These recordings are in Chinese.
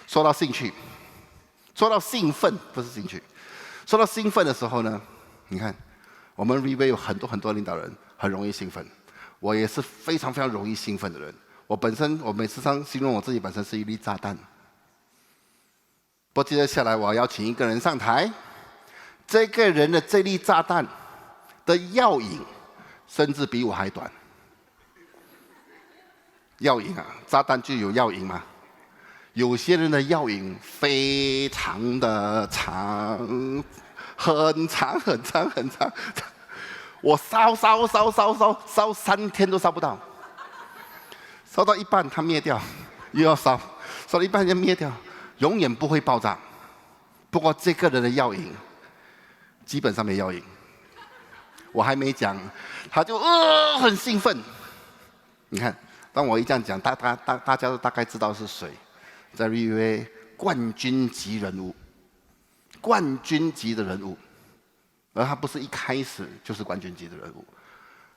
说到兴趣，说到兴奋，不是兴趣。说到兴奋的时候呢，你看，我们 Review 有很多领导人很容易兴奋，我也是非常容易兴奋的人。我每次形容我自己本身是一粒炸弹。不过接下来我要邀请一个人上台，这个人的这粒炸弹的药瘾，甚至比我还短。药瘾啊，炸弹就有药瘾嘛。有些人的药瘾非常的长，很长。我烧3天都烧不到，烧到一半它灭掉，又要烧到一半就灭掉，永远不会爆炸。不过这个人的药瘾基本上没药瘾，我还没讲，他就很兴奋。你看，当我一这样讲，大家都大概知道是谁。在 Review 冠军级人物，冠军级的人物，而他不是一开始就是冠军级的人物，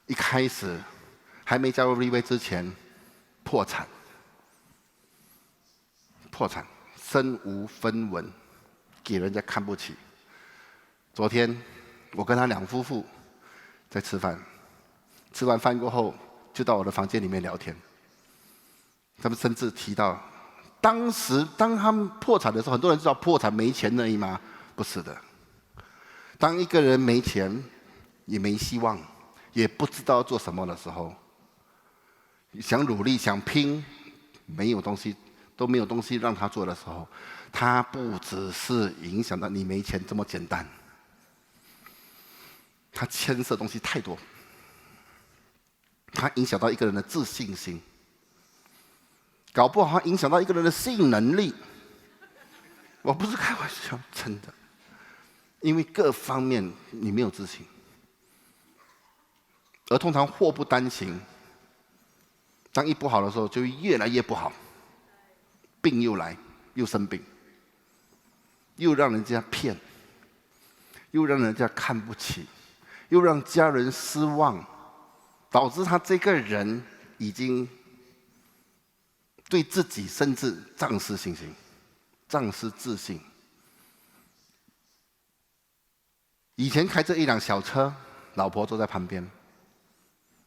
一开始还没加入 Review 之前，破产，身无分文，给人家看不起。昨天我跟他两夫妇在吃饭，吃完饭过后就到我的房间里面聊天，他们甚至提到。当他们破产的时候，很多人知道破产没钱而已吗？不是的。当一个人没钱，也没希望，也不知道做什么的时候，想努力想拼，都没有东西让他做的时候，他不只是影响到你没钱这么简单，他牵涉东西太多，他影响到一个人的自信心。搞不好影响到一个人的性能力，我不是开玩笑，真的。因为各方面你没有自信，而通常祸不单行，当一不好的时候就越来越不好，病又来，又生病，又让人家骗，又让人家看不起，又让家人失望，导致他这个人已经对自己甚至丧失信心，丧失自信。以前开着一辆小车，老婆坐在旁边，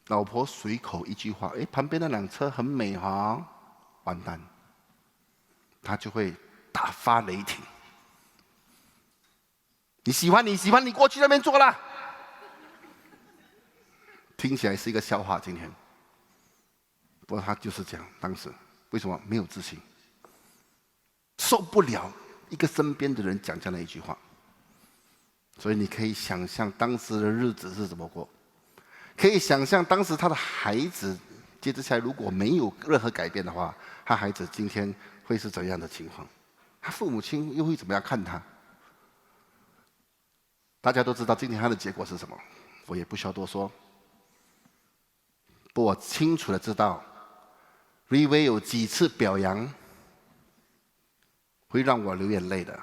老婆随口一句话：“旁边那辆车很美哈。”完蛋，他就会大发雷霆。你喜欢，你过去那边坐啦。听起来是一个笑话，今天。不过他就是这样，当时。为什么没有自信？受不了一个身边的人讲这样的一句话，所以你可以想象当时的日子是怎么过，可以想象当时他的孩子接着下来如果没有任何改变的话，他孩子今天会是怎样的情况？他父母亲又会怎么样看他？大家都知道今天他的结果是什么，我也不需要多说。不过我清楚的知道。Review 有几次表扬会让我流眼泪的，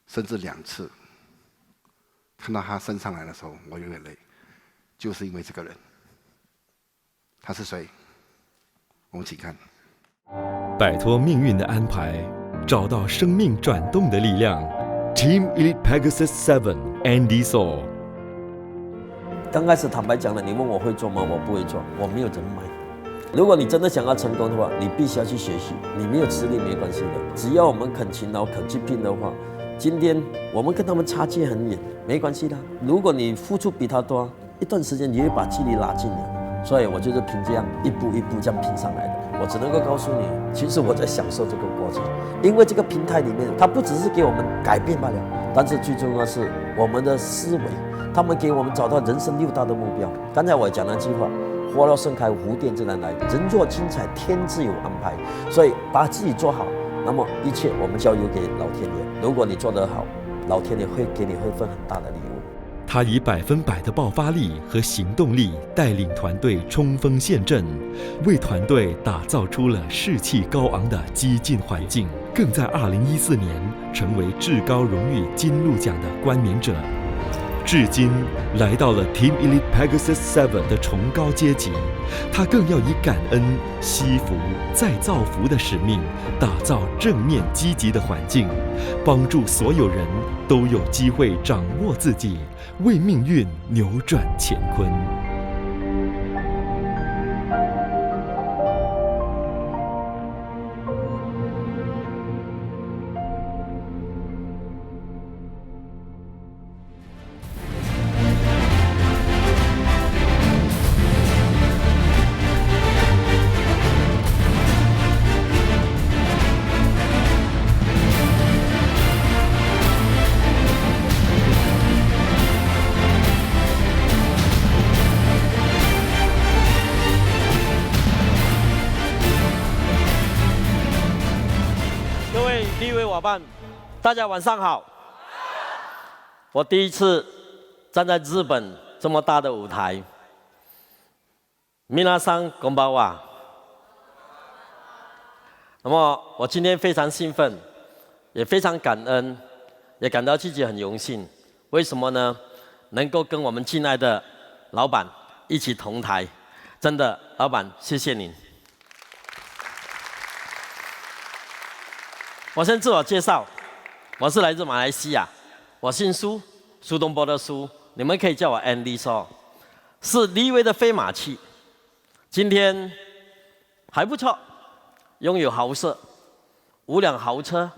甚至2次。看到他升上来的时候，我流眼泪，就是因为这个人。他是谁？我们请看。摆脱命运的安排，找到生命转动的力量。Team Elite Pegasus 7 Andy So。刚开始坦白讲了，你问我会做吗？我不会做，我没有人脉。如果你真的想要成功的话，你必须要去学习。你没有实力没关系的，只要我们肯勤劳、肯去拼的话，今天我们跟他们差距很远，没关系的。如果你付出比他多，一段时间你会把距离拉近的。所以我就是凭这样一步一步这样拼上来的。我只能够告诉你，其实我在享受这个过程，因为这个平台里面，它不只是给我们改变罢了，但是最重要的是我们的思维，他们给我们找到人生6大的目标。刚才我讲那句话。花若盛开，无电自然来。人若精彩，天自有安排。所以把自己做好，那么一切我们交由给老天爷。如果你做得好，老天爷会给你会分很大的礼物。他以100%的爆发力和行动力带领团队冲锋陷阵，为团队打造出了士气高昂的激进环境，更在2014年成为至高荣誉金鹿奖的冠冕者。至今来到了 Team Elite Pegasus 7的崇高阶级，他更要以感恩、惜福、再造福的使命，打造正面积极的环境，帮助所有人都有机会掌握自己，为命运扭转乾坤。各位立委伙伴，大家晚上好。我第一次站在日本这么大的舞台，皆さんこんばんは。那么我今天非常兴奋，也非常感恩，也感到自己很荣幸。为什么呢？能够跟我们敬爱的老板一起同台，真的，老板谢谢您。我先自我介绍，我是来自马来西亚，我姓苏，苏东坡的苏，你们可以叫我 Andy So， 是立威的飞马器。今天还不错，拥有豪舍，5辆豪车，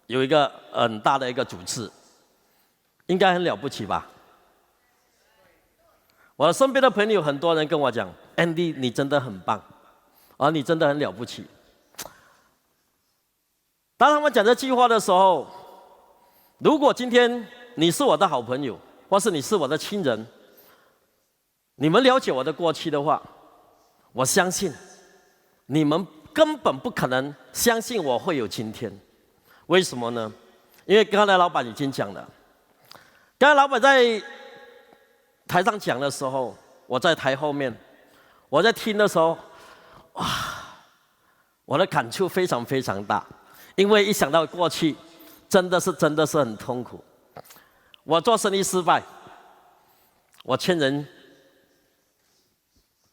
有一个很大的一个主次，应该很了不起吧？我身边的朋友很多人跟我讲 ，Andy 你真的很棒，你真的很了不起。当他们讲这句话的时候，如果今天你是我的好朋友，或是你是我的亲人，你们了解我的过去的话，我相信你们根本不可能相信我会有今天。为什么呢？因为刚才老板已经讲了，刚才老板在台上讲的时候，我在台后面，我在听的时候，哇，我的感触非常非常大。因为一想到过去，真的是很痛苦。我做生意失败，我欠人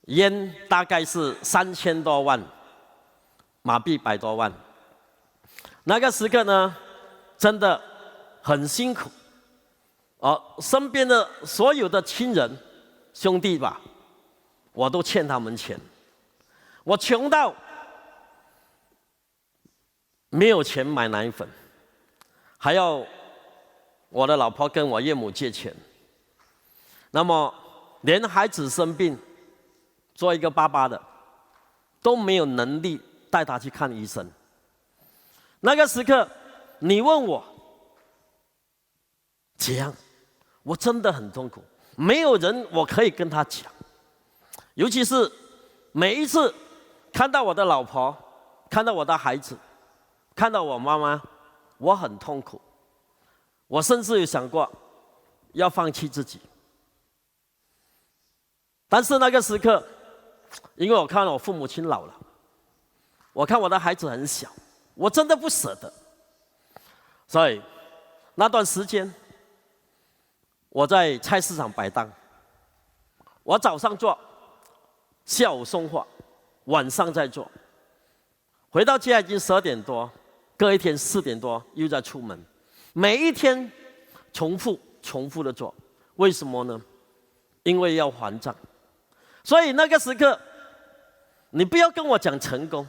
烟大概是3000多万马币，100多万。那个时刻呢，真的很辛苦。身边的所有的亲人兄弟吧，我都欠他们钱。我穷到没有钱买奶粉，还要我的老婆跟我岳母借钱。那么连孩子生病，做一个爸爸的都没有能力带他去看医生。那个时刻，你问我怎样，我真的很痛苦，没有人我可以跟他讲。尤其是每一次看到我的老婆，看到我的孩子，看到我妈妈，我很痛苦。我甚至有想过要放弃自己。但是那个时刻，因为我看到我父母亲老了，我看我的孩子很小，我真的不舍得。所以那段时间，我在菜市场摆档，我早上做，下午送货，晚上再做。回到家已经12点多，隔一天4点多又再出门，每一天重复的做。为什么呢？因为要还账。所以那个时刻，你不要跟我讲成功，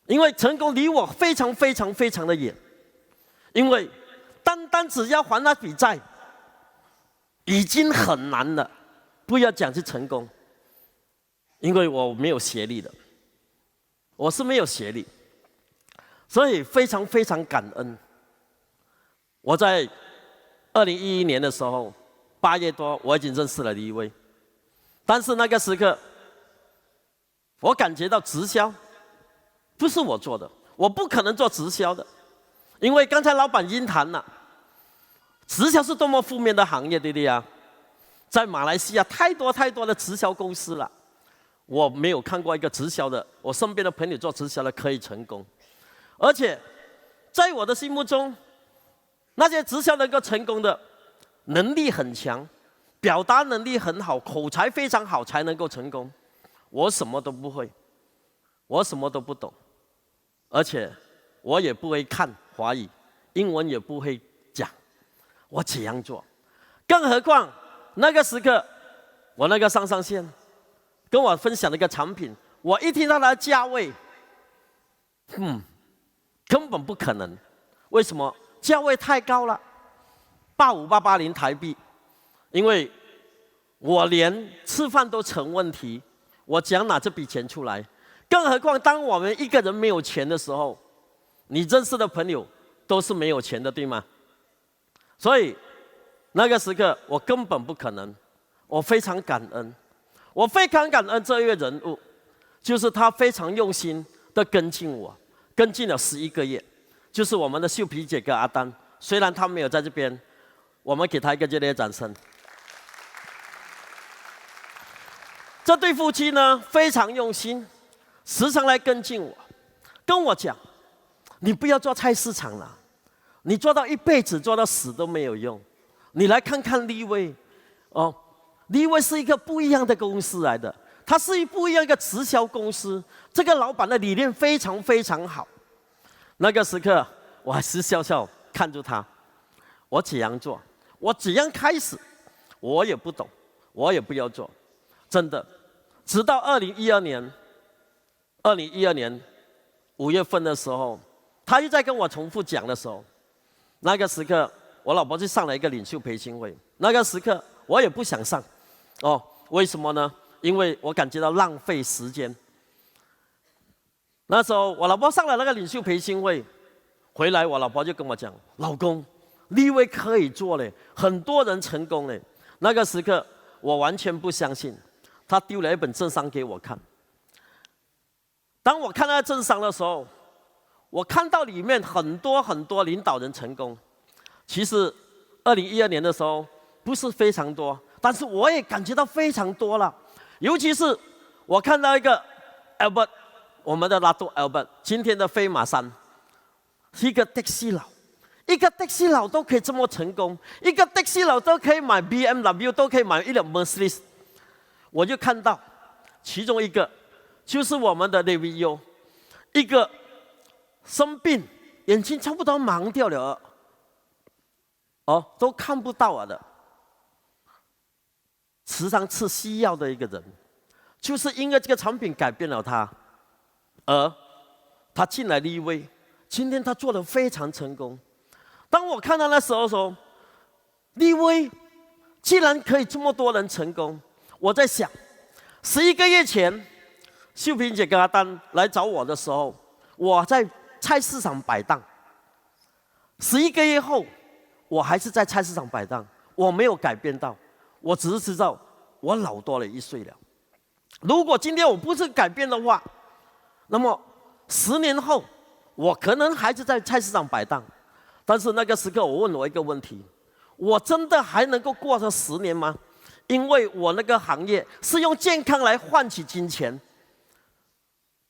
因为成功离我非常非常非常的远。因为单只要还那笔债，已经很难了，不要讲是成功。因为我没有学历的，我是没有学历，所以非常非常感恩。我在2011年的时候，8月多，我已经认识了立威。但是那个时刻，我感觉到直销不是我做的，我不可能做直销的，因为刚才老板已经谈了，直销是多么负面的行业，对不对啊？在马来西亚太多的直销公司了，我没有看过一个直销的，我身边的朋友做直销的可以成功，而且在我的心目中，那些直销能够成功的，能力很强，表达能力很好，口才非常好才能够成功。我什么都不会，我什么都不懂，而且我也不会看华语，英文也不会讲，我怎样做？更何况那个时刻，我那个上线跟我分享的一个产品，我一听到它的价位，根本不可能。为什么？价位太高了，85880台币，因为我连吃饭都成问题，我怎样拿这笔钱出来？更何况当我们一个人没有钱的时候，你认识的朋友都是没有钱的，对吗？所以那个时刻我根本不可能，我非常感恩，我非常感恩这一位人物，就是他非常用心的跟进我，跟进了11个月，就是我们的秀皮姐跟阿丹，虽然他没有在这边，我们给他一个热烈的掌声。这对夫妻呢非常用心，时常来跟进我，跟我讲，你不要做菜市场了，你做到一辈子做到死都没有用，你来看看立威，立威是一个不一样的公司来的，它是不一样一个直销公司，这个老板的理念非常非常好。那个时刻我还是笑笑看着他，我怎样做，我怎样开始，我也不懂，我也不要做，真的。直到2012年5月份的时候，他又在跟我重复讲的时候，那个时刻我老婆就上了一个领袖培训会，那个时刻我也不想上，为什么呢？因为我感觉到浪费时间。那时候我老婆上了那个领袖培训会，回来我老婆就跟我讲，老公，立威可以做嘞，很多人成功嘞。那个时刻我完全不相信，他丢了一本政商给我看。当我看到政商的时候，我看到里面很多领导人成功。其实2012年的时候不是非常多，但是我也感觉到非常多了。尤其是我看到一个 Albert， 我们的拉多 Albert， 今天的飞马山，是一个的士佬，一个的士佬都可以这么成功，一个的士佬都可以买 BMW， 都可以买一辆 Mercedes。我就看到其中一个就是我们的 David， 一个生病，眼睛差不多盲掉了，都看不到了的，时常吃西药的一个人，就是因为这个产品改变了他，而他进来立威，今天他做得非常成功。当我看到那时候说，立威既然可以这么多人成功，我在想，11个月前，秀萍姐跟阿丹来找我的时候，我在菜市场摆档。11个月后，我还是在菜市场摆档，我没有改变到，我只是知道我老多了1岁了。如果今天我不是改变的话，那么10年后，我可能还是在菜市场摆档。但是那个时刻，我问我一个问题：我真的还能够过上10年吗？因为我那个行业是用健康来换取金钱。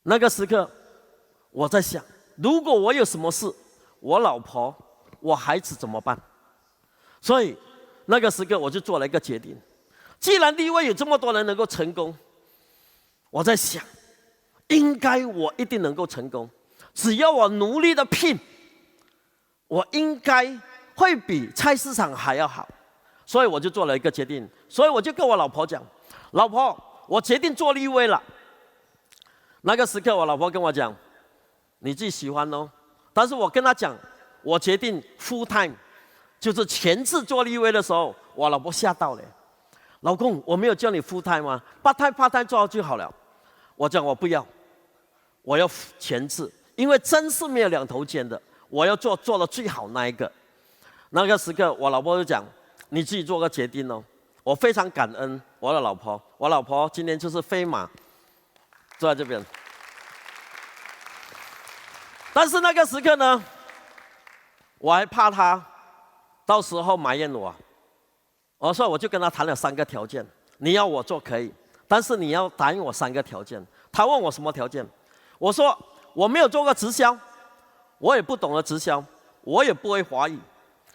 那个时刻，我在想，如果我有什么事，我老婆、我孩子怎么办？所以那个时刻，我就做了一个决定：既然立威有这么多人能够成功，我在想，应该我一定能够成功。只要我努力的拼，我应该会比菜市场还要好。所以我就做了一个决定，所以我就跟我老婆讲，老婆，我决定做立威了。那个时刻，我老婆跟我讲，你自己喜欢哦。但是我跟她讲，我决定 full time， 就是全职做立威的时候，我老婆吓到了。老公，我没有叫你 full time 吗？part time 做好就好了。我讲我不要，我要全职，因为真是没有两头尖的，我要做的最好那一个。那个时刻，我老婆就讲，你自己做个决定哦。我非常感恩我的老婆，我老婆今天就是飞马坐在这边。但是那个时刻呢，我还怕她到时候埋怨我，所以我就跟她谈了3个条件。你要我做可以，但是你要答应我3个条件。她问我什么条件？我说我没有做过直销，我也不懂得直销，我也不会华语，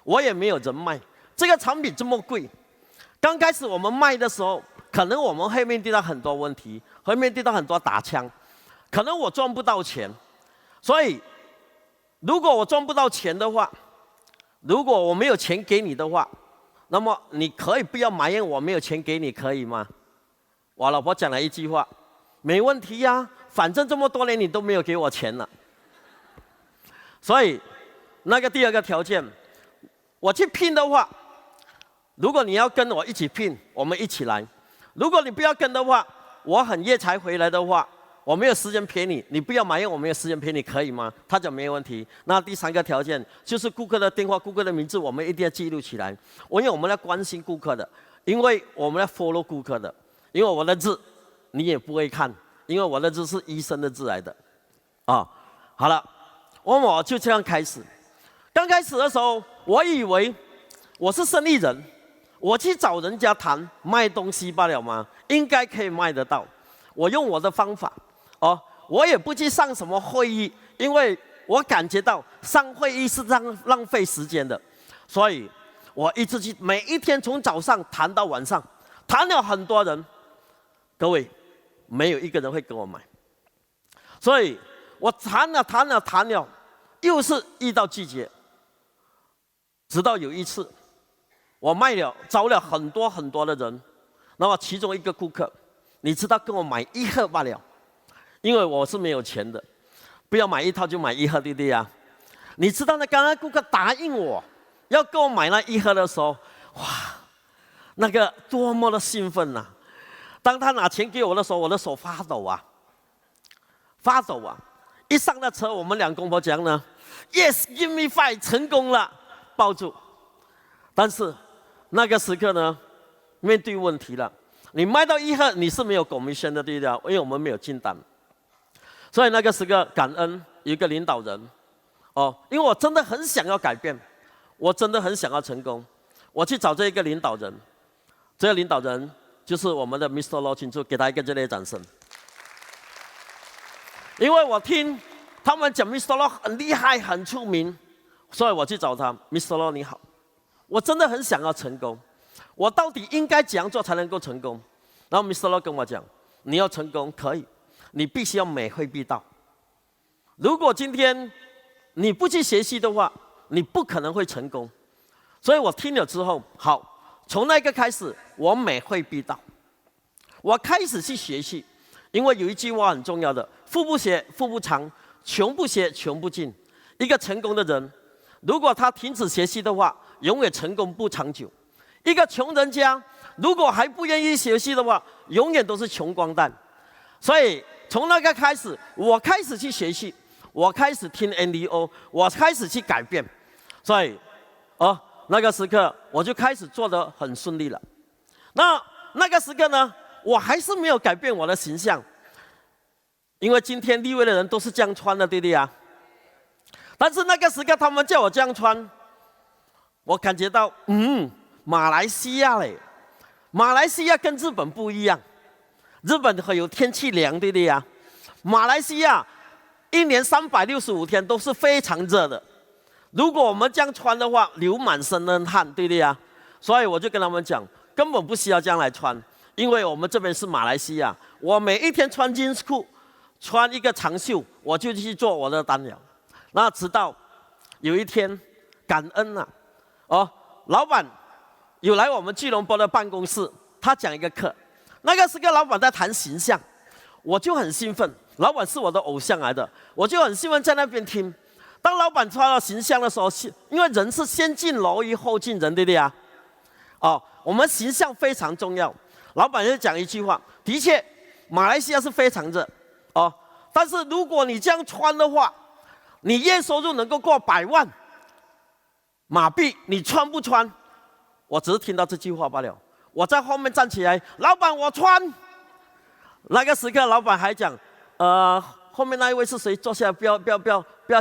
我也没有人脉。这个产品这么贵，刚开始我们卖的时候，可能我们会面对到很多问题，会面对到很多打枪，可能我赚不到钱。所以，如果我赚不到钱的话，如果我没有钱给你的话，那么你可以不要埋怨我没有钱给你，可以吗？我老婆讲了一句话：没问题呀，反正这么多年你都没有给我钱了。所以，那个第二个条件，我去拼的话，如果你要跟我一起拼，我们一起来；如果你不要跟的话，我很夜才回来的话，我没有时间陪你，你不要埋怨我没有时间陪你，可以吗？他讲没有问题。那第三个条件就是顾客的电话、顾客的名字，我们一定要记录起来，因为我们要关心顾客的，因为我们要 follow 顾客的，因为我的字你也不会看，因为我的字是医生的字来的。好了，我就这样开始。刚开始的时候，我以为我是生意人，我去找人家谈卖东西罢了嘛，应该可以卖得到。我用我的方法，我也不去上什么会议，因为我感觉到上会议是浪费时间的，所以我一直去，每一天从早上谈到晚上，谈了很多人，各位没有一个人会跟我买，所以我谈了，又是遇到季节，直到有一次，我招了很多的人，那么其中一个顾客，你知道跟我买1盒罢了，因为我是没有钱的，不要买1套就买1盒，对不对呀？你知道那刚刚顾客答应我要跟我买那1盒的时候，哇，那个多么的兴奋呐！当他拿钱给我的时候，我的手发抖啊！一上了车，我们2公婆讲呢 ，Yes, give me 5，成功了，抱住。但是那个时刻呢，面对问题了。你卖到1盒，你是没有 commission 的，对不对？因为我们没有进单。所以那个时刻感恩有一个领导人，因为我真的很想要改变，我真的很想要成功，我去找这一个领导人，这个领导人就是我们的 Mr. Law 请出，给他一个热烈掌声。因为我听他们讲 Mr. Law 很厉害、很出名，所以我去找他。Mr. Law 你好，我真的很想要成功，我到底应该怎样做才能够成功？然后 Mr. Law 跟我讲，你要成功可以，你必须要每会必到。如果今天你不去学习的话，你不可能会成功。所以我听了之后，好，从那个开始，我每会必到。我开始去学习，因为有一句话很重要的：富不学，富不长；穷不学，穷不进。一个成功的人，如果他停止学习的话，永远成功不长久。一个穷人家，如果还不愿意学习的话，永远都是穷光蛋。所以从那个开始，我开始去学习，我开始听 NDO， 我开始去改变。所以，那个时刻我就开始做得很顺利了。那个时刻呢，我还是没有改变我的形象，因为今天立位的人都是这样穿的，对不对啊？但是那个时刻他们叫我这样穿，我感觉到，马来西亚嘞，马来西亚跟日本不一样，日本有天气凉，对不对呀？马来西亚1年365天都是非常热的，如果我们这样穿的话，流满身的汗，对不对呀？所以我就跟他们讲，根本不需要这样来穿，因为我们这边是马来西亚，我每一天穿 jeans 裤，穿一个长袖，我就去做我的单了。那直到有一天，感恩啊，老板有来我们巨龙波的办公室，他讲一个课，那个是个老板在谈形象，我就很兴奋，老板是我的偶像来的，我就很兴奋在那边听。当老板穿到形象的时候，因为人是先进蝼蚁后进人，对不对啊？我们形象非常重要。老板就讲一句话，的确，马来西亚是非常热，但是如果你这样穿的话，你月收入能够过100万马币，你穿不穿？我只是听到这句话罢了。我在后面站起来，老板我穿。那个时刻，老板还讲，后面那一位是谁？坐下来，不要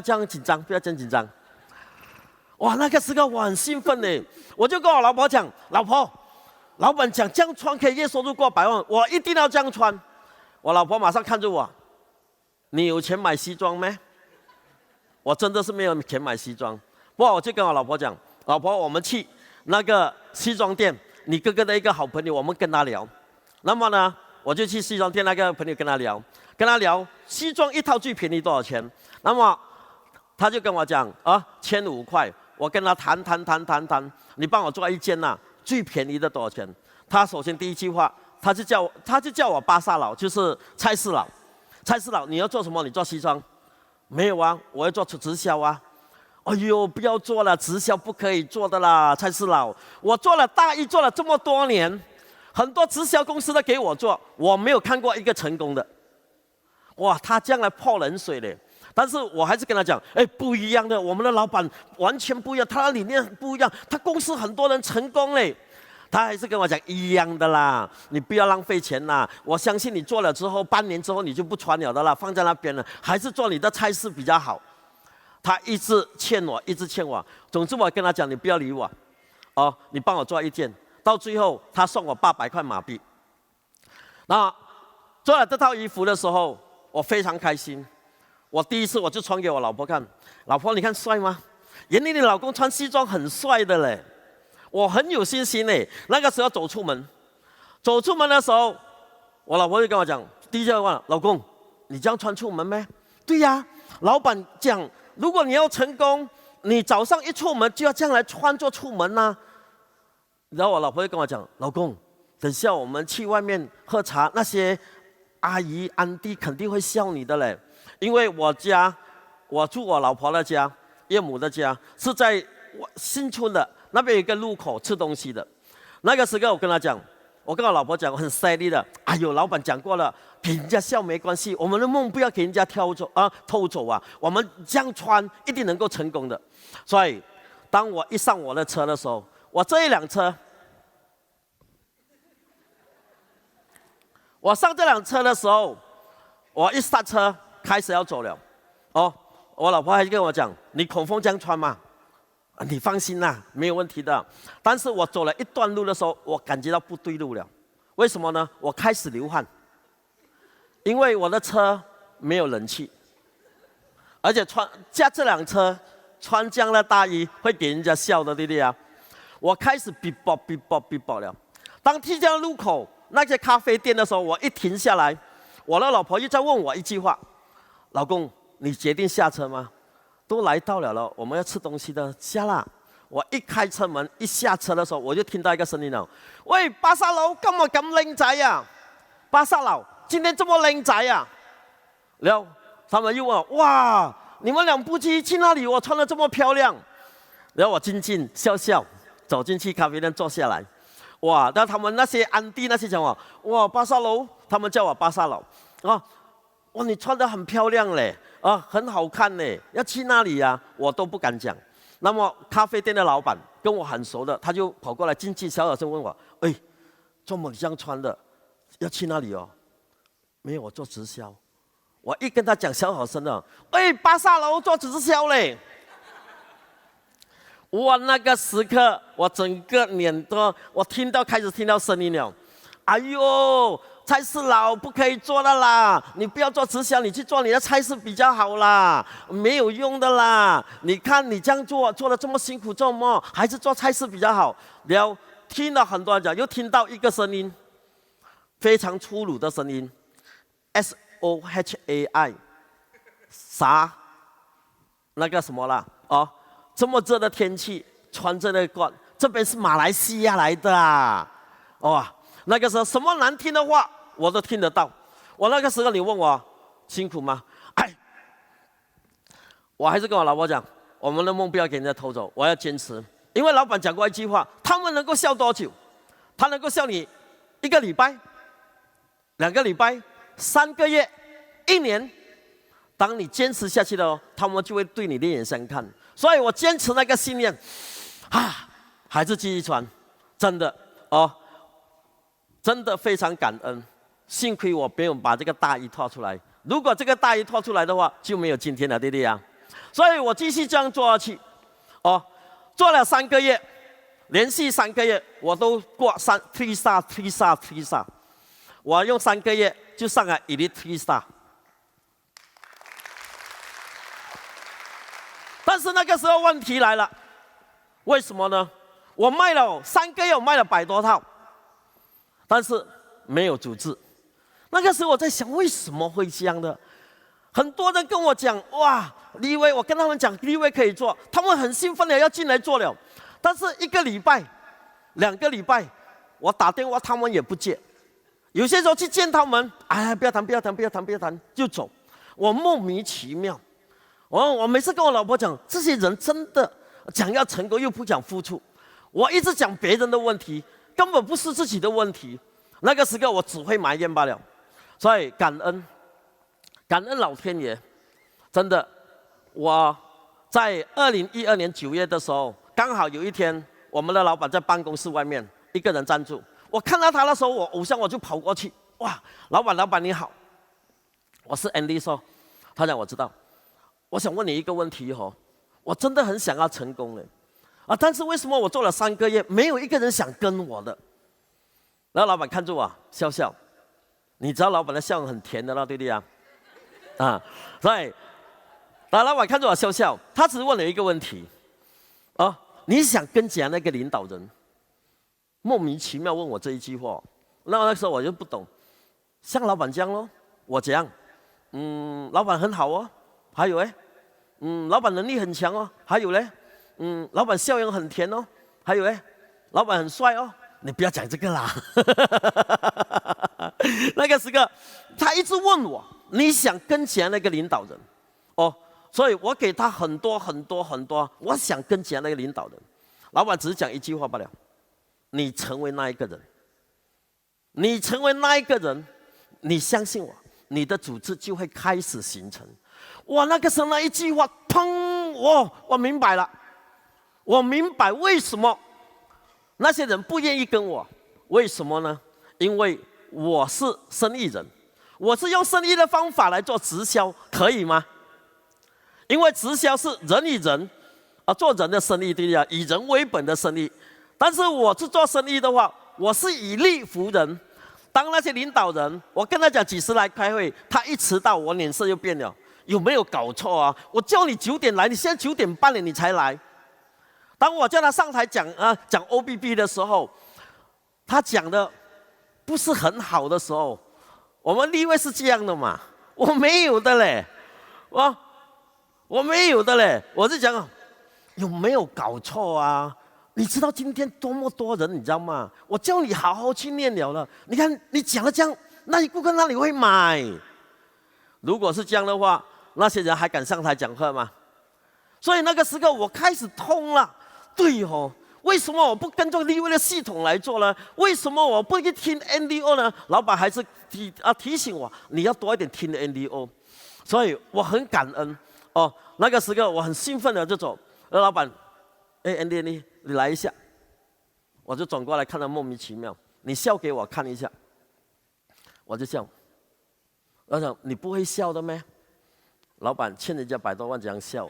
这样紧张，不要这样紧张。哇，那个时刻我很兴奋呢，我就跟我老婆讲，老婆，老板讲这样穿可以月收入过100万，我一定要这样穿。我老婆马上看着我，你有钱买西装没？我真的是没有钱买西装，不过我就跟我老婆讲，老婆，我们去那个西装店，你哥哥的一个好朋友，我们跟他聊。那么呢，我就去西装店那个朋友跟他聊西装一套最便宜多少钱？那么他就跟我讲啊，1500块。我跟他谈，你帮我做一件呐，最便宜的多少钱？他首先第一句话，他就叫我巴萨佬，就是菜市佬。菜市佬，你要做什么？你做西装？没有啊，我要做直销啊。哎呦，不要做了，直销不可以做的啦，菜市佬。我做了大一做了这么多年，很多直销公司都给我做，我没有看过一个成功的。哇，他这样来泼冷水嘞。但是我还是跟他讲，哎，不一样的，我们的老板完全不一样，他的理念不一样，他公司很多人成功嘞。他还是跟我讲一样的啦，你不要浪费钱啦。我相信你做了之后，半年之后你就不穿了的啦，放在那边了，还是做你的菜市比较好。他一直欠我。总之我跟他讲，你不要理我，哦，你帮我做一件。到最后他送我800块马币。那做了这套衣服的时候，我非常开心。我第一次我就穿给我老婆看，老婆你看帅吗？原来你老公穿西装很帅的嘞，我很有信心嘞。那个时候走出门的时候，我老婆就跟我讲，第一句话，老公，你这样穿出门咩？对呀，老板讲，如果你要成功，你早上一出门就要这样来穿着出门呐。然后我老婆就跟我讲，老公，等下我们去外面喝茶，那些阿姨安迪肯定会笑你的嘞。因为我住我老婆的家，岳母的家是在新村的那边有一个路口吃东西的。那个时候我跟我老婆讲，我很犀利的。哎呦，老板讲过了，给人家笑没关系，我们的梦不要给人家偷走啊！我们这样穿一定能够成功的。所以，当我一上我的车的时候，我这一辆车，我上这辆车的时候，我一刹车。开始要走了，哦，我老婆还跟我讲，你口风这样穿嘛，你放心啦，没有问题的。但是我走了一段路的时候，我感觉到不对路了。为什么呢？我开始流汗，因为我的车没有冷气，而且驾这辆车穿这样的大衣会给人家笑的，对不对啊？我开始逼爆了。当去这样路口那些咖啡店的时候，我一停下来，我的老婆又在问我一句话。老公，你决定下车吗？都来到了，我们要吃东西的，下啦！我一开车门，一下车的时候，我就听到一个声音了：喂，巴萨佬，今日咁靚仔呀？巴萨佬，今天这么靚仔呀？然后他们又问我：哇，你们两夫妻去哪里？我穿得这么漂亮。然后我笑走进去咖啡店坐下来。哇，那他们那些安迪那些讲我：哇，巴萨佬，他们叫我巴萨佬啊。哇，你穿得很漂亮嘞，啊，很好看嘞，要去哪里呀？我都不敢讲。那么咖啡店的老板跟我很熟的，他就跑过来进去小声问我：哎，这么这样穿的，要去哪里哦？没有，我做直销。我一跟他讲小声的，哎，巴萨佬做直销嘞。哇，那个时刻我整个脸都，我开始听到声音了，哎呦！菜市佬不可以做的啦，你不要做直销，你去做你的菜市比较好啦，没有用的啦。你看你这样做得这么辛苦，做么？还是做菜市比较好。然后听了很多人讲，又听到一个声音，非常粗鲁的声音 ，SOHAI， 啥？那个什么啦？哦，这么热的天气，穿着那个，这边是马来西亚来的啊，哇！那个时候什么难听的话我都听得到。我那个时候你问我辛苦吗？哎，我还是跟我老婆讲，我们的梦不要给人家偷走，我要坚持。因为老板讲过一句话，他们能够笑多久？他能够笑你1个礼拜、2个礼拜、3个月、1年。当你坚持下去了，他们就会对你另眼相看。所以我坚持那个信念，还是继续穿，真的哦。真的非常感恩，幸亏我没有把这个大衣脱出来。如果这个大衣脱出来的话，就没有今天了，对不对啊？所以我继续这样做下去，哦，做了3个月，连续3个月，我都过3 star，我用3个月就上了 Elite 3 star。但是那个时候问题来了，为什么呢？我卖了3个月，我卖了100多套，但是没有主治。那个时候我在想，为什么会这样的？很多人跟我讲，哇，立威，我跟他们讲立威可以做，他们很兴奋的要进来做了。但是1个礼拜、2个礼拜，我打电话他们也不接。有些时候去见他们，哎呀，不要谈，不要谈，不要谈，不要谈，就走。我莫名其妙。我每次跟我老婆讲，这些人真的讲要成功又不讲付出。我一直讲别人的问题，根本不是自己的问题。那个时刻我只会埋怨罢了。所以感恩老天爷，真的。我在2012年9月的时候，刚好有一天，我们的老板在办公室外面一个人站住。我看到他的时候，我偶像我就跑过去，哇，老板你好，我是 Andy 说，他讲我知道，我想问你一个问题哦，我真的很想要成功的，但是为什么我做了3个月，没有一个人想跟我的？然后老板看住我笑笑，你知道老板的笑容很甜的了，对不对啊？所以，老板看着我笑笑，他只是问了一个问题，你想跟怎样的一个领导人？莫名其妙问我这一句话，那时候我就不懂，像老板这样咯，我怎样？老板很好哦，还有老板能力很强哦，还有嘞，老板笑容很甜哦，还有老板很帅哦，你不要讲这个啦。那个时刻，他一直问我，你想跟怎样的一个领导人？所以我给他很多，我想跟怎样的一个领导人？老板只是讲一句话罢了。你成为那一个人，你成为那一个人，你相信我，你的组织就会开始形成。哇，那个时候那一句话，砰！我明白了，我明白为什么那些人不愿意跟我，为什么呢？因为我是生意人，我是用生意的方法来做直销，可以吗？因为直销是人与人做人的生意，对不对？以人为本的生意。但是我是做生意的话，我是以力服人。当那些领导人，我跟他讲几时来开会，他一迟到，我脸色就变了。有没有搞错啊？我叫你9点来，你现在9点半了你才来。当我叫他上台讲OBB 的时候，他讲的不是很好的时候，我们立位是这样的嘛？我没有的嘞，我没有的嘞，我是讲有没有搞错啊？你知道今天多么多人，你知道吗？我叫你好好去念了，你看你讲了这样，那顾客哪里会买？如果是这样的话，那些人还敢上台讲课吗？所以那个时候我开始通了，对哦，为什么我不跟着立位的系统来做呢？为什么我不去听 NDO 呢？老板还是提醒我，你要多一点听 NDO， 所以我很感恩那个时候我很兴奋的就走，老板，Andy 你来一下，我就转过来看他莫名其妙，你笑给我看一下，我就笑。我想你不会笑的咩？老板欠人家100多万怎样笑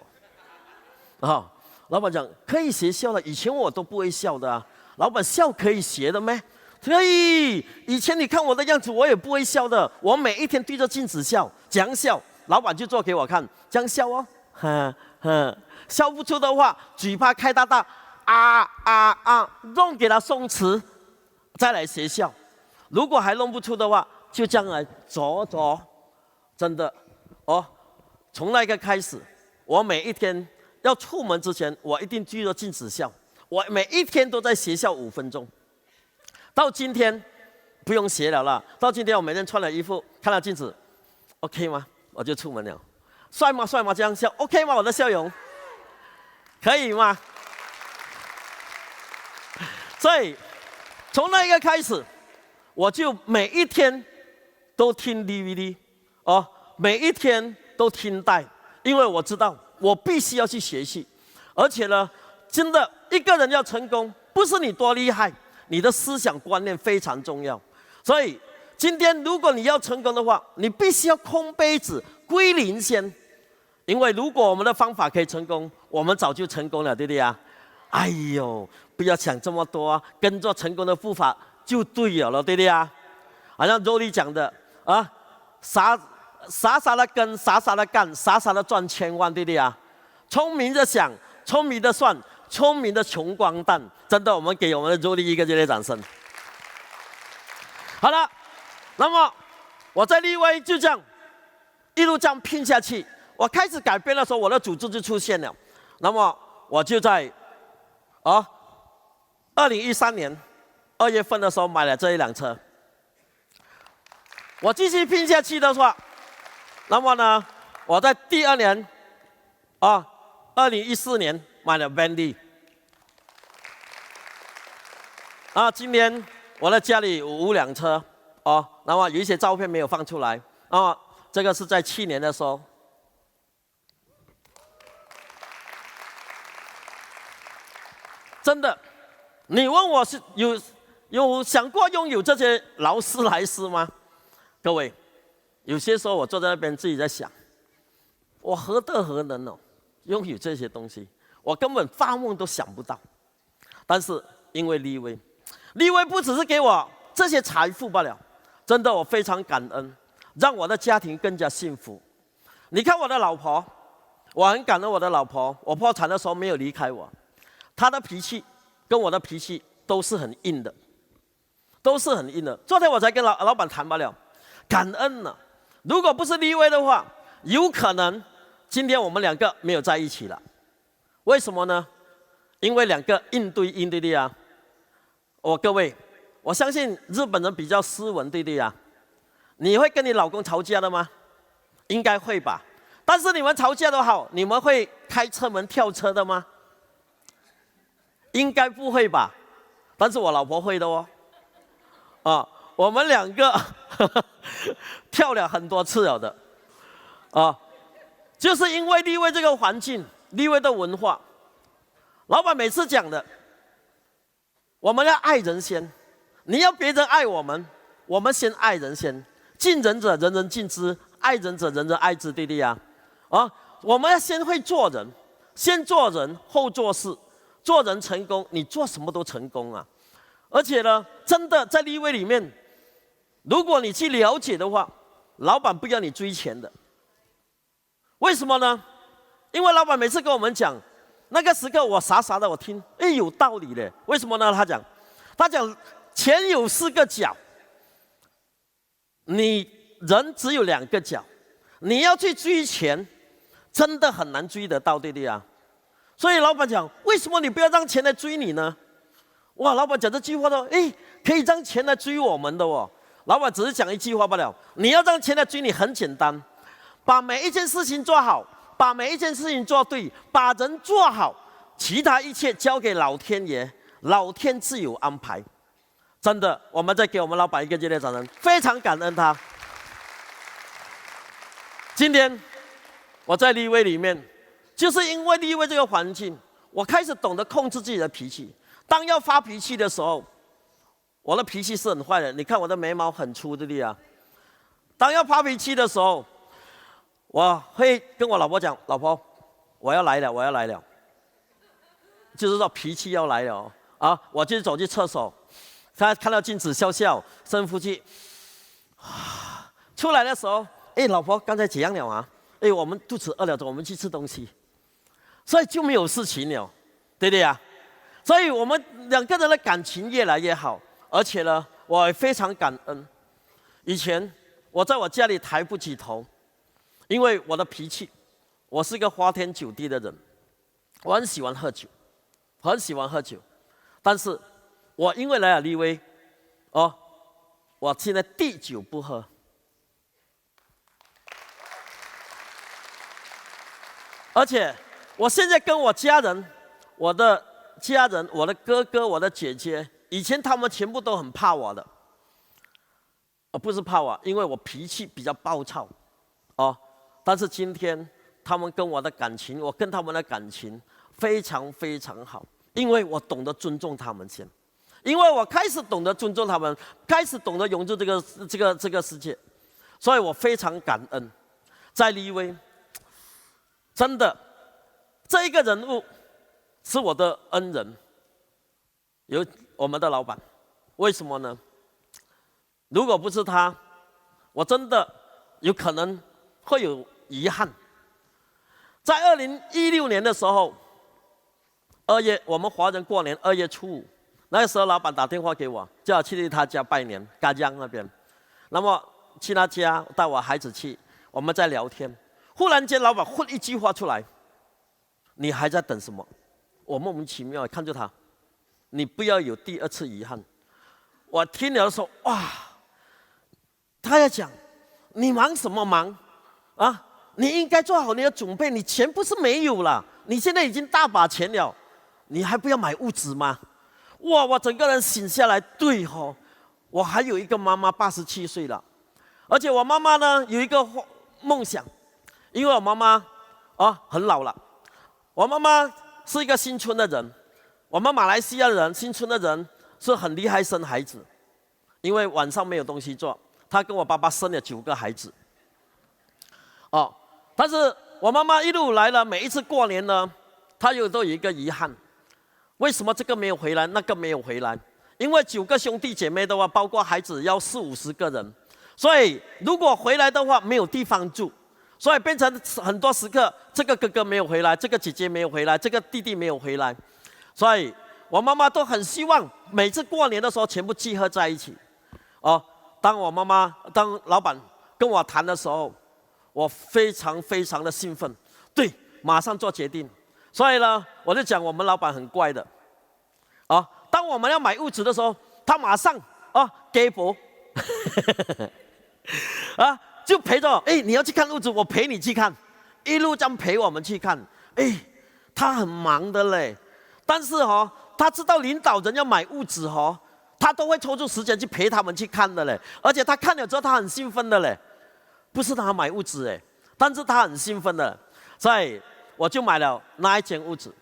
老板讲可以学笑的，以前我都不会笑的啊。老板笑可以学的咩？可以，以前你看我的样子，我也不会笑的，我每一天对着镜子笑，怎样笑？老板就做给我看，这样笑笑不出的话，嘴巴开大大。弄给他松弛，再来学校。如果还弄不出的话，就这样来走。真的从那个开始，我每一天要出门之前，我一定对着镜子笑。我每一天都在学校5分钟。到今天不用学了啦。到今天我每天穿了衣服，看到镜子 ，OK 吗？我就出门了。帅吗？这样笑 ，OK 吗？我的笑容可以吗？所以，从那一个开始，我就每一天都听 DVD， 每一天都听带，因为我知道我必须要去学习，而且呢，真的一个人要成功，不是你多厉害，你的思想观念非常重要。所以，今天如果你要成功的话，你必须要空杯子归零先，因为如果我们的方法可以成功，我们早就成功了，对不对啊？哎呦，不要想这么多跟着成功的步伐就对了，对不对啊？好像周丽讲的傻的跟，傻的干，傻的赚1000万，对不对啊？聪明的想，聪明的算，聪明的穷光蛋。真的，我们给我们的助力一个热烈掌声。好了，那么我在立威就这样一路这样拼下去。我开始改变的时候，我的组织就出现了。那么我就在2013年2月份的时候买了这一辆车。我继续拼下去的话，那么呢，我在第2年2014年买了 Bentley。今年我的家里有5辆车那么有一些照片没有放出来。这个是在去年的时候。真的，你问我是有想过拥有这些劳斯莱斯吗？各位，有些时候我坐在那边自己在想，我何德何能拥有这些东西？我根本发梦都想不到。但是因为立威不只是给我这些财富罢了，真的我非常感恩，让我的家庭更加幸福。你看我的老婆，我很感恩我的老婆，我破产的时候没有离开我。她的脾气跟我的脾气都是很硬的，都是很硬的。昨天我才跟老板谈罢了，感恩呢。如果不是立威的话，有可能今天我们2个没有在一起了。为什么呢？因为2个硬对硬，对不对啊？各位，我相信日本人比较斯文，对不对啊？你会跟你老公吵架的吗？应该会吧。但是你们吵架都好，你们会开车门跳车的吗？应该不会吧。但是我老婆会的我们2个跳了很多次了的就是因为立威这个环境，立威的文化。老板每次讲的，我们要爱人先，你要别人爱我们，我们先爱人先。敬人者人人敬之，爱人者人人爱之，对不对啊？我们要先会做人，先做人后做事，做人成功，你做什么都成功啊！而且呢，真的在立威里面，如果你去了解的话，老板不要你追钱的。为什么呢？因为老板每次跟我们讲，那个时刻我傻傻的我听，有道理的。为什么呢？他讲钱有4个角，你人只有2个角，你要去追钱，真的很难追得到，对不对啊？所以老板讲，为什么你不要让钱来追你呢？哇，老板讲这句话呢，可以让钱来追我们的老板只是讲一句话罢了，你要让钱来追你很简单，把每一件事情做好，把每一件事情做对，把人做好，其他一切交给老天爷，老天自有安排。真的，我们再给我们老板一个热烈掌声，非常感恩他。今天我在立威里面，就是因为立威这个环境，我开始懂得控制自己的脾气。当要发脾气的时候，我的脾气是很坏的。你看我的眉毛很粗，对不对啊？当要发脾气的时候，我会跟我老婆讲：“老婆，我要来了，我要来了。”就是说脾气要来了我就走去厕所，看到镜子笑笑，深呼吸，出来的时候，老婆刚才怎样了啊？我们肚子饿了，走，我们去吃东西，所以就没有事情了，对不对啊？所以我们2个人的感情越来越好，而且呢，我也非常感恩。以前我在我家里抬不起头，因为我的脾气，我是个花天酒地的人，我很喜欢喝酒，很喜欢喝酒。但是我因为来了立威，我现在滴酒不喝。而且我现在跟我家人，我的哥哥，我的姐姐，以前他们全部都很怕我的，不是怕我，因为我脾气比较暴躁，但是今天他们跟我的感情，我跟他们的感情非常非常好，因为我懂得尊重他们先，因为我开始懂得尊重他们，开始懂得融入这个世界，所以我非常感恩，在立威。真的，这一个人物是我的恩人，有我们的老板。为什么呢？如果不是他，我真的有可能会有遗憾。在2016年的时候2月我们华人过年2月初5，那个时候老板打电话给我，叫我去他家拜年，嘎江那边。那么去他家带我孩子去，我们在聊天。忽然间，老板混一句话出来：“你还在等什么？”我莫名其妙看着他，你不要有第2次遗憾。我听了说：“哇！”他要讲，你忙什么忙啊？你应该做好你的准备，你钱不是没有了，你现在已经大把钱了，你还不要买物质吗？哇！我整个人醒下来，对哦，我还有一个妈妈87岁了，而且我妈妈呢有一个梦想，因为我妈妈很老了，我妈妈是一个新村的人，我们马来西亚人新村的人是很厉害生孩子，因为晚上没有东西做，她跟我爸爸生了9个孩子，但是我妈妈一路来了，每一次过年呢，她都有一个遗憾，为什么这个没有回来，那个没有回来？因为9个兄弟姐妹的话，包括孩子要40-50个人，所以如果回来的话没有地方住，所以变成很多时刻，这个哥哥没有回来，这个姐姐没有回来，这个弟弟没有回来，所以我妈妈都很希望每次过年的时候全部集合在一起。当老板跟我谈的时候，我非常非常的兴奋，对，马上做决定。所以呢，我就讲我们老板很怪的，当我们要买物质的时候，他马上给博，就陪着，你要去看物质，我陪你去看，一路这样陪我们去看。他很忙的嘞，但是他知道领导人要买物质他都会抽出时间去陪他们去看的嘞，而且他看了之后他很兴奋的嘞，不是他买物质但是他很兴奋的，所以我就买了那一间屋子。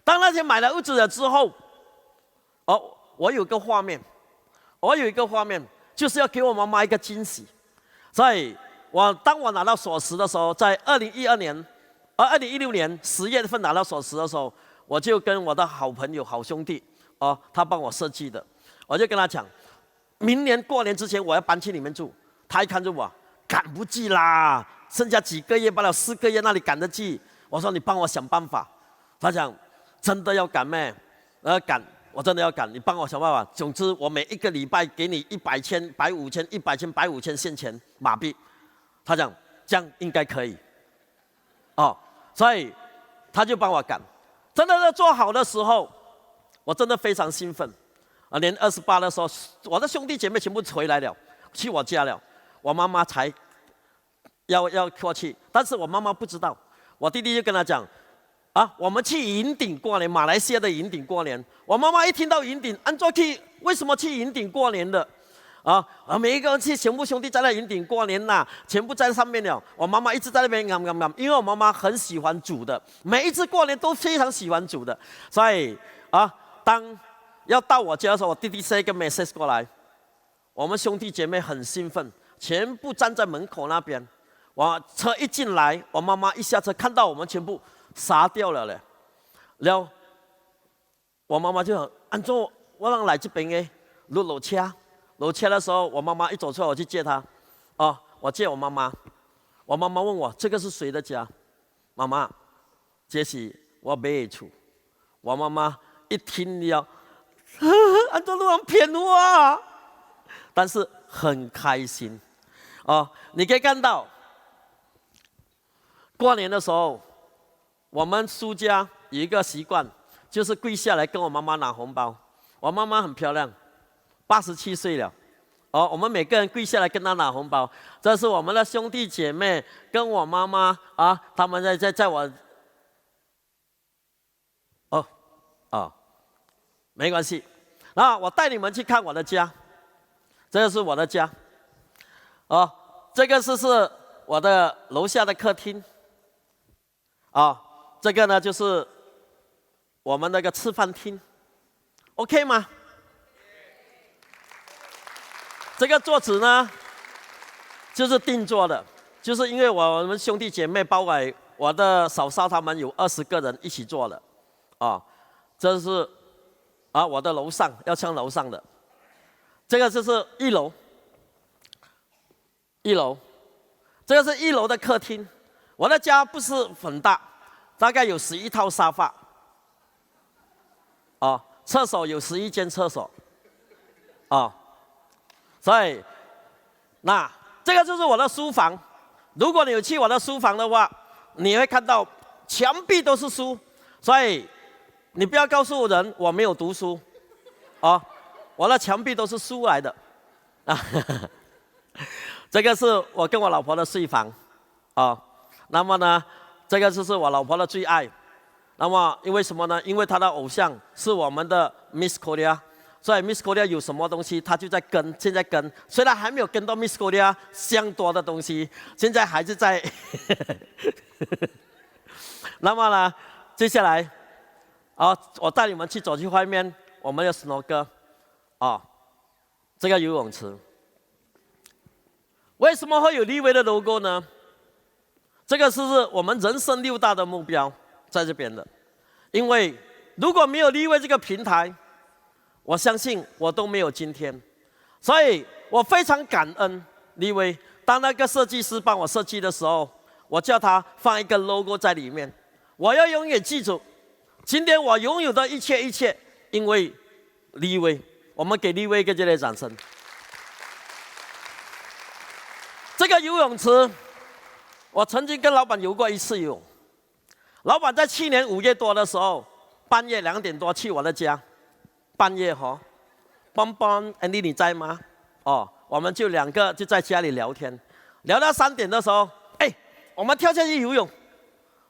当那天买了屋子了之后，我有一个画面，就是要给我妈妈一个惊喜。所以当我拿到锁匙的时候，在2016年10月份拿到锁匙的时候，我就跟我的好朋友、好兄弟，他帮我设计的，我就跟他讲，明年过年之前我要搬去你们住。他一看着我，赶不及啦，剩下几个月罢了，4个月那里赶得及？我说你帮我想办法。他讲真的要赶咩？赶，我真的要赶，你帮我想办法。总之我每一个礼拜给你100千、150千、100千、150千现钱马币。他讲这样应该可以，所以他就帮我赶。真的是做好的时候，我真的非常兴奋。年28的时候，我的兄弟姐妹全部回来了，去我家了，我妈妈才要过去，但是我妈妈不知道。我弟弟就跟他讲，我们去云顶过年，马来西亚的云顶过年。我妈妈一听到云顶，按照去为什么去云顶过年的？每一个人去，全部兄弟在那云顶过年呐，全部在上面了。我妈妈一直在那边因为我妈妈很喜欢煮的，每一次过年都非常喜欢煮的。所以当要到我家的时候，我弟弟塞一个 message 过来，我们兄弟姐妹很兴奋，全部站在门口那边。我车一进来，我妈妈一下车看到我们全部傻掉了嘞。然后我妈妈就按照我让来这边落车的时候，我妈妈一走出来，我去接她。我接我妈妈。我妈妈问我这个是谁的家？妈妈，这是我买的厝。我妈妈一听了，按照路上骗我，但是很开心。你可以看到，过年的时候，我们苏家有一个习惯，就是跪下来跟我妈妈拿红包。我妈妈很漂亮，87岁了。我们每个人跪下来跟她拿红包。这是我们的兄弟姐妹跟我妈妈他们在我没关系。我带你们去看我的家，这个是我的家。这个是我的楼下的客厅。这个呢就是我们那个吃饭厅 ，OK 吗？这个桌子呢就是定做的，就是因为我们兄弟姐妹包括我的嫂嫂他们有20个人一起做的。这是我的楼上要上楼上的，这个就是一楼，这个是1楼的客厅。我的家不是很大，大概有11套沙发，哦，厕所有11间厕所，哦，所以那这个就是我的书房。如果你有去我的书房的话，你会看到墙壁都是书，所以你不要告诉人我没有读书，哦，我的墙壁都是书来的，啊，这个是我跟我老婆的睡房，哦，那么呢，这个就是我老婆的最爱。那么因为什么呢？因为她的偶像是我们的 Miss Korea， 所以 Miss Korea 有什么东西，她就在跟，现在跟，虽然还没有跟到 Miss Korea 相多的东西，现在还是在。那么呢，接下来，我带你们去走去外面，我们的 snorkel， 这个游泳池。为什么会有立威的 logo 呢？这个是我们人生6大的目标，在这边的。因为如果没有立威这个平台，我相信我都没有今天。所以我非常感恩立威。当那个设计师帮我设计的时候，我叫他放一个 logo 在里面。我要永远记住，今天我拥有的一切，因为立威。我们给立威一个热烈掌声。这个游泳池，我曾经跟老板游过1次泳。老板在去年5月多的时候，半夜2点多去我的家，半夜邦邦 Andy 你在吗？我们就2个就在家里聊天，聊到3点的时候，我们跳下去游泳。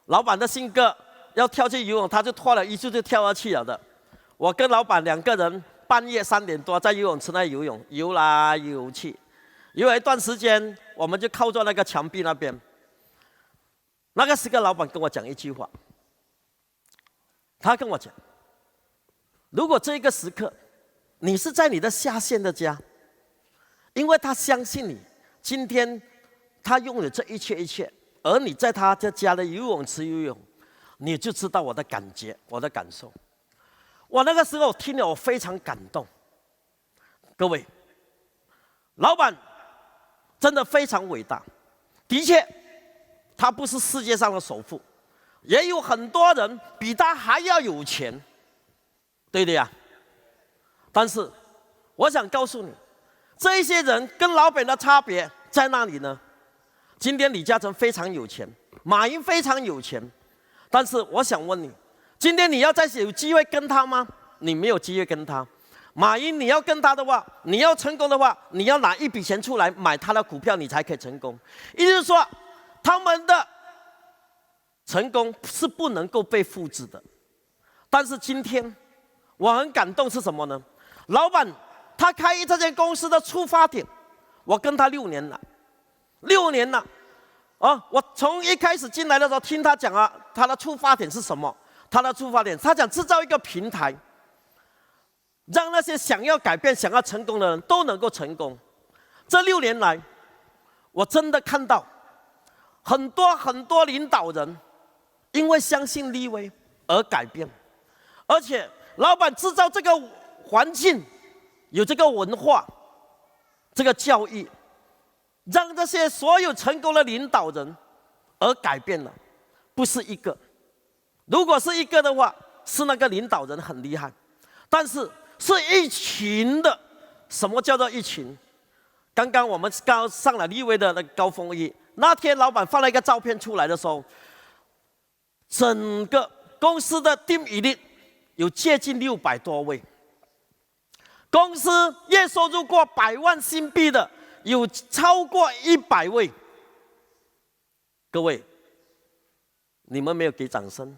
老板的性格要跳去游泳，他就脱了衣服就跳下去了的。我跟老板2个人半夜3点多在游泳池那游泳，游来游去。有一段时间，我们就靠着那个墙壁那边。那个时刻，老板跟我讲一句话，他跟我讲：如果这个时刻，你是在你的下线的家，因为他相信你，今天他拥有这一切，而你在他的家的游泳池游泳，你就知道我的感觉，我的感受。我那个时候听了，我非常感动。各位，老板真的非常伟大，的确，他不是世界上的首富，也有很多人比他还要有钱，对的呀。但是，我想告诉你，这一些人跟老板的差别在哪里呢？今天李嘉诚非常有钱，马云非常有钱，但是我想问你，今天你要再有机会跟他吗？你没有机会跟他。马云，你要跟他的话，你要成功的话，你要拿一笔钱出来买他的股票，你才可以成功。也就是说，他们的成功是不能够被复制的。但是今天我很感动是什么呢？老板他开这间公司的出发点，我跟他6年了，6年了。我从一开始进来的时候听他讲他的出发点是什么？他的出发点，他想制造一个平台，让那些想要改变、想要成功的人都能够成功。这6年来，我真的看到很多领导人因为相信立威而改变，而且老板制造这个环境，有这个文化、这个教育，让这些所有成功的领导人而改变了，不是一个。如果是一个的话，是那个领导人很厉害，但是是一群的。什么叫做一群？刚刚我们刚上了立威的那个高峰会，那天老板放了一个照片出来的时候，整个公司的 team elite 有接近600多位，公司月收入过100万新币的有超过100位。各位，你们没有给掌声。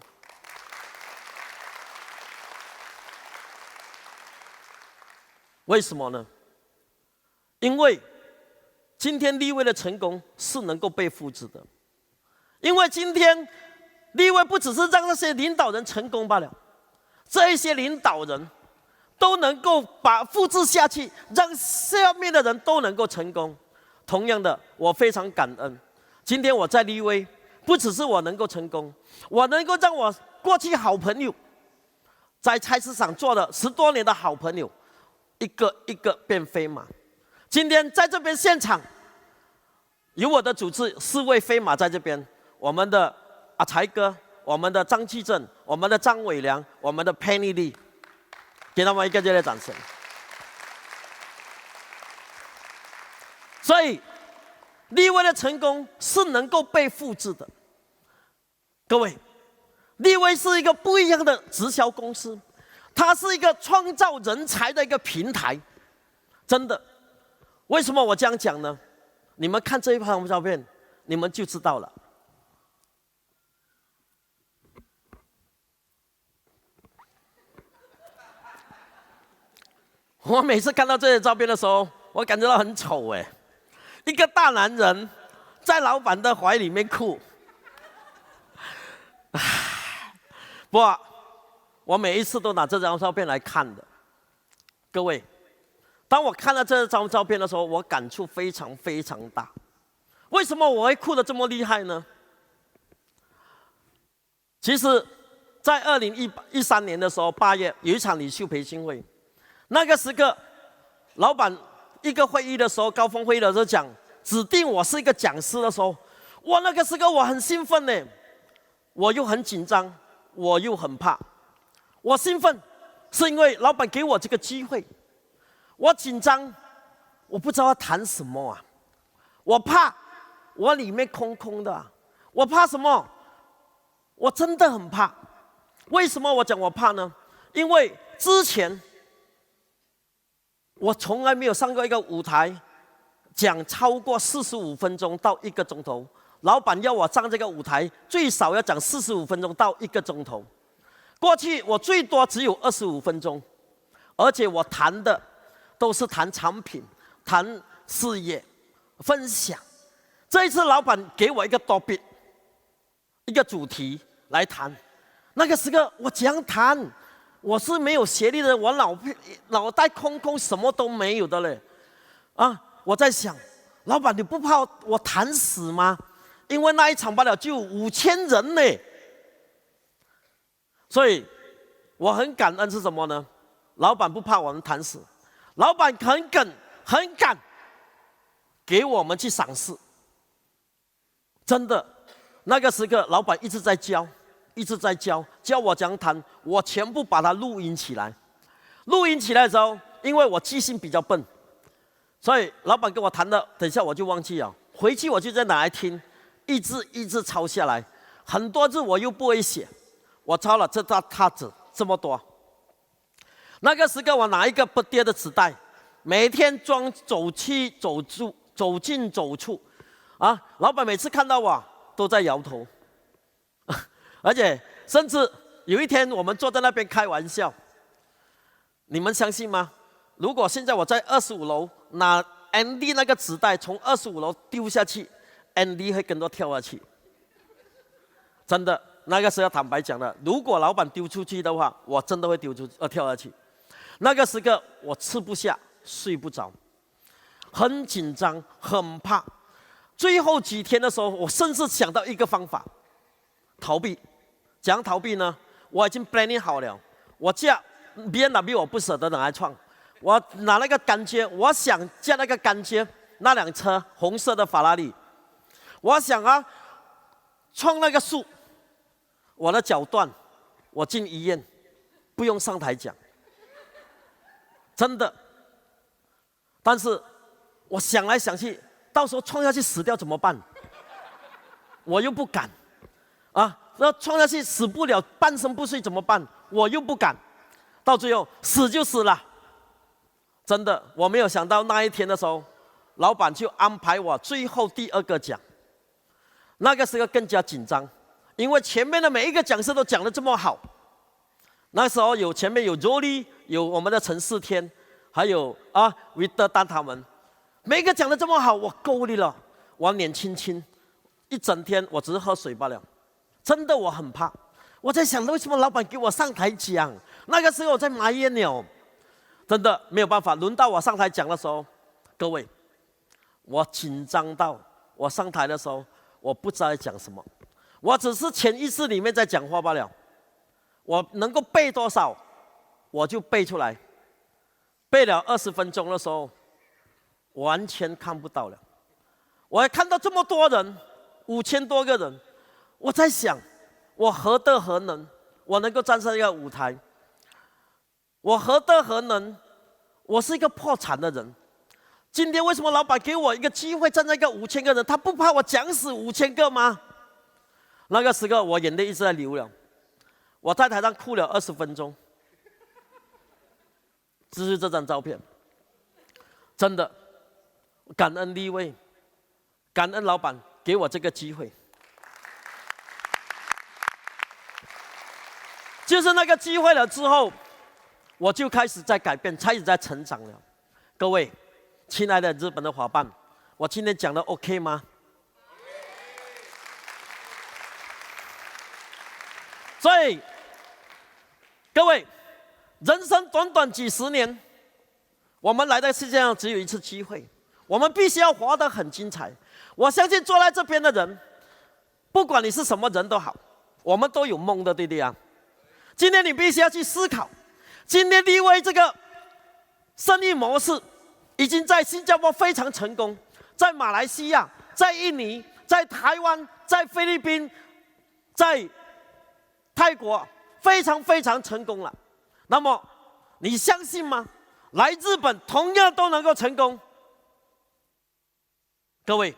为什么呢？因为今天立威的成功是能够被复制的。因为今天立威不只是让那些领导人成功罢了，这一些领导人都能够把复制下去，让下面的人都能够成功。同样的，我非常感恩，今天我在立威，不只是我能够成功，我能够让我过去好朋友，在菜市场做了10多年的好朋友，一个一个变飞马。今天在这边现场，有我的组织4位飞马在这边，我们的阿才哥，我们的张继正，我们的张伟良，我们的 Penny Lee，给他们一个热烈掌声。所以，利威的成功是能够被复制的。各位，利威是一个不一样的直销公司，它是一个创造人才的一个平台。真的，为什么我这样讲呢？你们看这一张照片，你们就知道了。我每次看到这些照片的时候，我感觉到很丑哎，一个大男人在老板的怀里面哭。不过，我每一次都拿这张照片来看的。各位，当我看到这张照片的时候，我感触非常非常大。为什么我会哭得这么厉害呢？其实，在2013年的时候，8月有一场领袖培训会。那个时刻，老板一个会议的时候，高峰会议的时候讲，指定我是一个讲师的时候，哇，那个时刻我很兴奋呢，我又很紧张，我又很怕。我兴奋是因为老板给我这个机会，我紧张，我不知道要谈什么啊，我怕，我里面空空的啊，我怕什么？我真的很怕。为什么我讲我怕呢？因为之前我从来没有上过一个舞台，讲超过45分钟到1个钟头。老板要我上这个舞台，最少要讲45分钟到1个钟头。过去我最多只有25分钟，而且我谈的都是谈产品、谈事业、分享。这一次老板给我一个 topic， 一个主题来谈。那个时刻我怎样谈？我是没有学历的人，我脑袋空空，什么都没有的嘞。啊，我在想，老板你不怕我谈死吗？因为那一场罢了就有5000人呢。所以我很感恩是什么呢？老板不怕我们谈死，老板很敢给我们去赏识。真的，那个时刻老板一直在教。一直在教我怎样谈，我全部把它录音起来。录音起来的时候，因为我记性比较笨，所以老板跟我谈的，等一下我就忘记了。回去我就再拿来听，一字一字抄下来。很多字我又不会写，我抄了这大沓子这么多。那个时刻我拿一个不跌的纸袋，每天装走进走出，啊，老板每次看到我都在摇头。而且甚至有一天我们坐在那边开玩笑，你们相信吗？如果现在我在25楼拿 Andy 那个纸袋从25楼丢下去， Andy 会跟着跳下去。真的，那个时候坦白讲了，如果老板丢出去的话，我真的会跳下去。那个时刻我吃不下睡不着，很紧张很怕。最后几天的时候，我甚至想到一个方法，逃避。怎样逃避呢？我已经 planning 好了，我驾 BMW 我不舍得拿来创，我拿那个干街，我想驾那个干街那辆车红色的法拉利，我想创那个树，我的脚断，我进医院，不用上台讲，真的。但是我想来想去，到时候创下去死掉怎么办？我又不敢啊。那创下去死不了，半身不遂怎么办？我又不敢，到最后死就死了。真的，我没有想到那一天的时候，老板就安排我最后第2个讲。那个时候更加紧张，因为前面的每一个讲师都讲得这么好。那时候前面有 Jolie， 有我们的陈世天，还有韦德丹他们，每一个讲得这么好，我够力了。我脸青青，一整天我只是喝水罢了。真的我很怕，我在想为什么老板给我上台讲？那个时候我在埋怨了，真的没有办法。轮到我上台讲的时候，各位，我紧张到我上台的时候，我不知道在讲什么，我只是潜意识里面在讲话罢了。我能够背多少，我就背出来。背了20分钟的时候，完全看不到了。我还看到这么多人，5000多个人。我在想，我何德何能，我能够站上一个舞台？我何德何能？我是一个破产的人。今天为什么老板给我一个机会站在一个5000个人，他不怕我讲死5000个吗？那个时刻我眼泪一直在流了，我在台上哭了20分钟。这是这张照片，真的感恩立位，感恩老板给我这个机会。就是那个机会了之后，我就开始在改变，开始在成长了。各位，亲爱的日本的伙伴，我今天讲的 OK 吗？所以，各位，人生短短几十年，我们来到世界上只有一次机会，我们必须要活得很精彩。我相信坐在这边的人，不管你是什么人都好，我们都有梦的，对不对啊？今天你必须要去思考，今天立威这个生意模式已经在新加坡非常成功，在马来西亚、在印尼、在台湾、在菲律宾、在泰国非常非常成功了。那么你相信吗？来日本同样都能够成功。各位，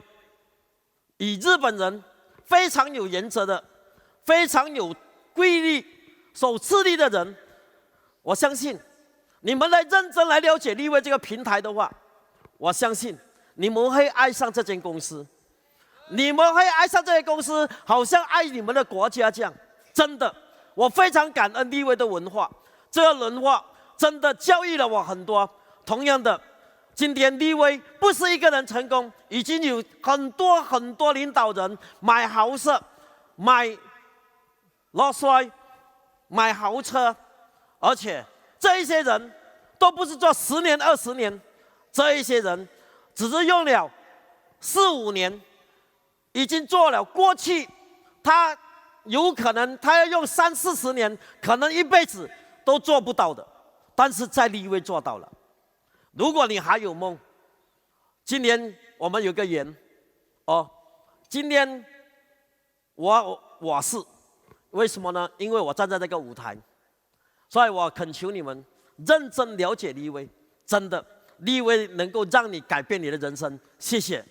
以日本人非常有原则的、非常有规律、守自律的人，我相信你们来认真来了解立威这个平台的话，我相信你们会爱上这间公司，你们会爱上这间公司，好像爱你们的国家这样。真的，我非常感恩立威的文化，这个文化真的教育了我很多。同样的，今天立威不是一个人成功，已经有很多很多领导人买豪舍、买劳斯莱斯、买豪车，而且这一些人都不是做10年、20年，这一些人只是用了4、5年，已经做了过去他有可能他要用30、40年，可能一辈子都做不到的，但是在立威做到了。如果你还有梦，今年我们有个言哦，今天我是为什么呢？因为我站在这个舞台，所以我恳求你们认真了解立威，真的，立威能够让你改变你的人生。谢谢。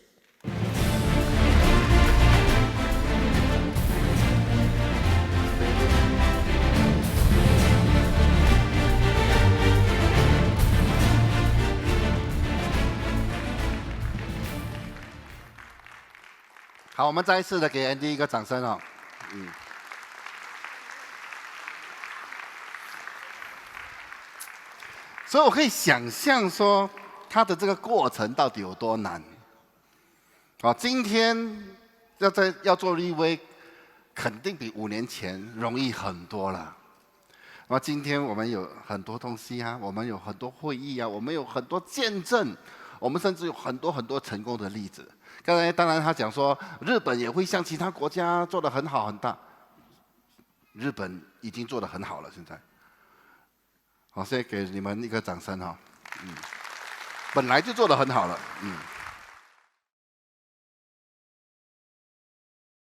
好，我们再一次的给 Andy 一个掌声哦。所以我可以想象说，他的这个过程到底有多难。今天要做立威，肯定比5年前容易很多了。今天我们有很多东西啊，我们有很多会议啊，我们有很多见证，我们甚至有很多很多成功的例子。刚才当然他讲说，日本也会像其他国家做得很好很大，日本已经做得很好了，现在。好，所以给你们一个掌声哈。本来就做得很好了，